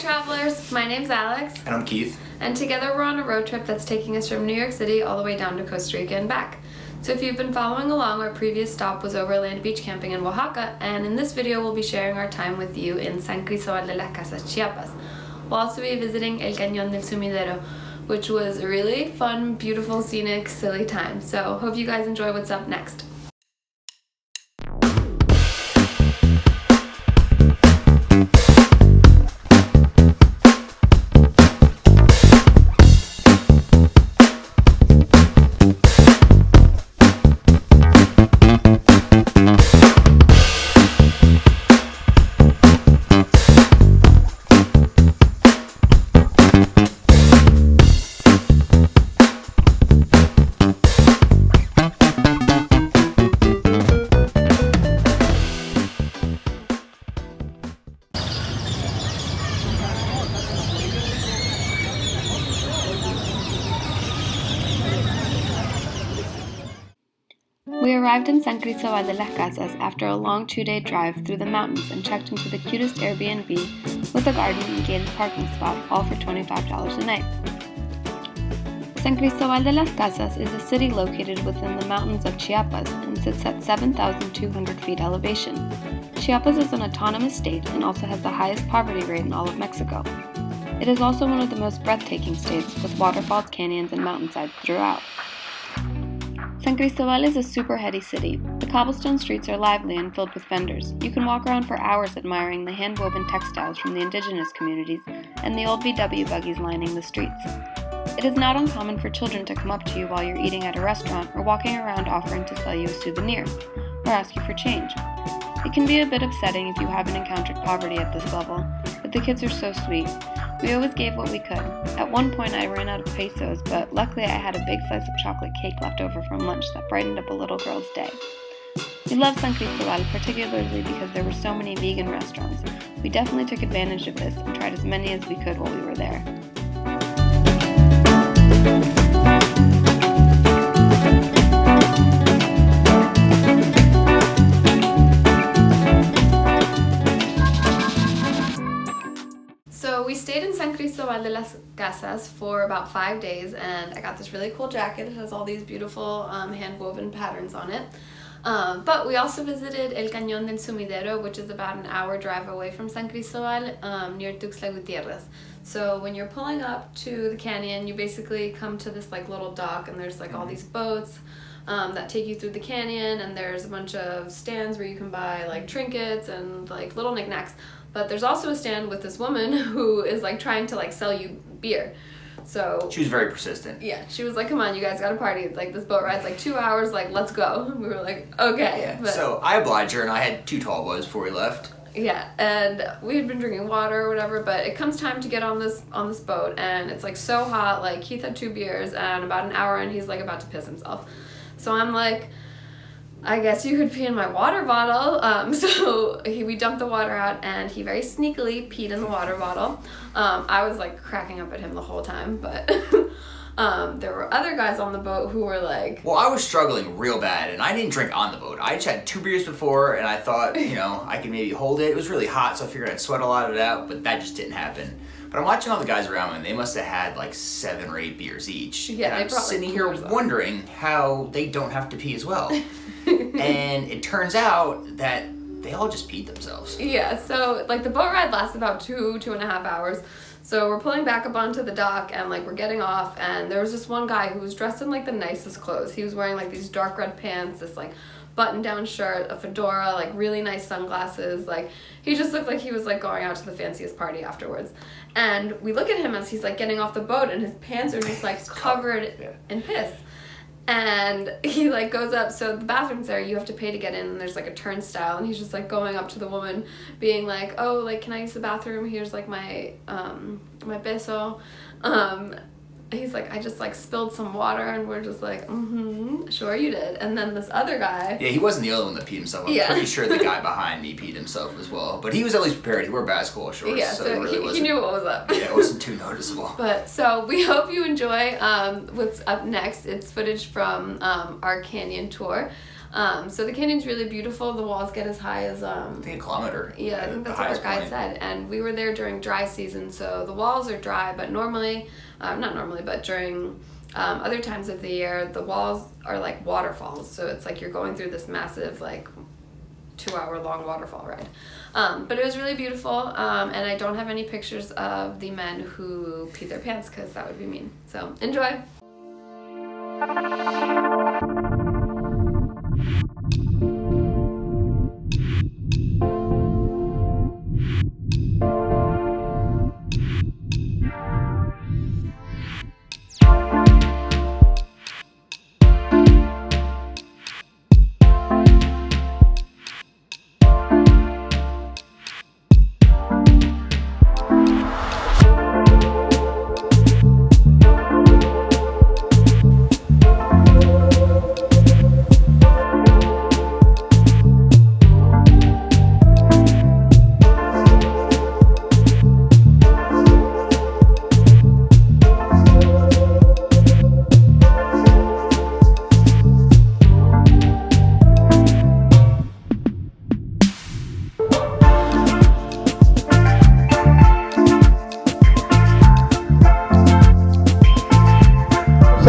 travelers, my name's Alex. And I'm Keith. And together we're on a road trip that's taking us from New York City all the way down to Costa Rica and back. So if you've been following along, our previous stop was Overland Beach Camping in Oaxaca, and in this video we'll be sharing our time with you in San Cristobal de las Casas, Chiapas. We'll also be visiting El Cañon Del Sumidero, which was a really fun, beautiful, scenic, silly time. So hope you guys enjoy what's up next. We arrived in San Cristobal de las Casas after a long 2-day drive through the mountains and checked into the cutest Airbnb with a garden and gated parking spot, all for $25 a night. San Cristobal de las Casas is a city located within the mountains of Chiapas and sits at 7,200 feet elevation. Chiapas is an autonomous state and also has the highest poverty rate in all of Mexico. It is also one of the most breathtaking states, with waterfalls, canyons, and mountainsides throughout. San Cristobal is a super heady city. The cobblestone streets are lively and filled with vendors. You can walk around for hours admiring the hand-woven textiles from the indigenous communities and the old VW buggies lining the streets. It is not uncommon for children to come up to you while you're eating at a restaurant or walking around offering to sell you a souvenir or ask you for change. It can be a bit upsetting if you haven't encountered poverty at this level, but the kids are so sweet. We always gave what we could. At one point I ran out of pesos, but luckily I had a big slice of chocolate cake left over from lunch that brightened up a little girl's day. We love San Cristobal particularly because there were so many vegan restaurants. We definitely took advantage of this and tried as many as we could while we were there. So we stayed in San Cristobal de las Casas for about 5 days, and I got this really cool jacket. It has all these beautiful hand-woven patterns on it. But we also visited El Cañon del Sumidero, which is about an hour drive away from San Cristobal, near Tuxtla Gutierrez. So when you're pulling up to the canyon, you basically come to this like little dock, and there's like all these boats that take you through the canyon, and there's a bunch of stands where you can buy like trinkets and like little knickknacks. But there's also a stand with this woman who is like trying to like sell you beer. So she was very persistent. Yeah, she was like, "Come on, you guys gotta party. Like this boat ride's like 2 hours. Like let's go." We were like, "Okay." Yeah. But, so I obliged her, and I had 2 tall boys before we left. Yeah, and we had been drinking water or whatever, but it comes time to get on this boat, and it's like so hot. Like Keith had 2 beers, and about an hour in, he's like about to piss himself. So I'm like, I guess you could pee in my water bottle. So we dumped the water out, and he very sneakily peed in the water bottle. I was like cracking up at him the whole time, but there were other guys on the boat who were like... Well, I was struggling real bad, and I didn't drink on the boat. I just had 2 beers before, and I thought, I could maybe hold it. It was really hot, so I figured I'd sweat a lot of it out, but that just didn't happen. But I'm watching all the guys around me, and they must have had like 7 or 8 beers each. Yeah, and I'm sitting like here wondering how they don't have to pee as well. And it turns out that they all just peed themselves. Yeah, so like the boat ride lasts about 2.5 hours. So we're pulling back up onto the dock, and like we're getting off, and there was this one guy who was dressed in like the nicest clothes. He was wearing like these dark red pants, this like button-down shirt, a fedora, like really nice sunglasses. Like he just looked like he was like going out to the fanciest party afterwards. And we look at him as he's like getting off the boat, and his pants are just like covered in piss. And he like goes up, so the bathroom's there, you have to pay to get in, and there's like a turnstile, and he's just like going up to the woman being like, "Oh, like can I use the bathroom? Here's like my my peso." He's like, "I just like spilled some water," and we're just like, sure you did. And then this other guy... Yeah, he wasn't the only one that peed himself. I'm pretty sure the guy behind me peed himself as well. But he was at least prepared. He wore basketball shorts. Yeah, so he knew what was up. Yeah, it wasn't too noticeable. But so we hope you enjoy what's up next. It's footage from our canyon tour. So the canyon's really beautiful. The walls get as high as I think a kilometer. yeah, I think that's what our guide said. And we were there during dry season, so the walls are dry, but normally, not normally, but during other times of the year, the walls are like waterfalls. So it's like you're going through this massive, like, 2-hour long waterfall ride. But it was really beautiful, and I don't have any pictures of the men who peed their pants because that would be mean. So enjoy.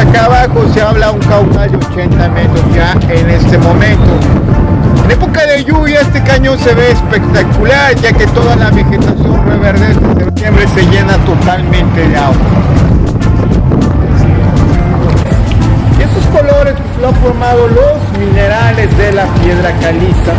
Acá abajo se habla un caudal de 80 metros ya en este momento. En época de lluvia este cañón se ve espectacular, ya que toda la vegetación reverdece en septiembre, se llena totalmente de agua. Y esos colores pues, lo han formado los minerales de la piedra caliza.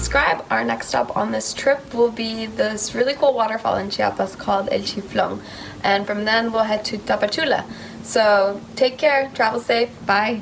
subscribe. Our next stop on this trip will be this really cool waterfall in Chiapas called El Chiflón. And from then we'll head to Tapachula. So take care, travel safe, bye.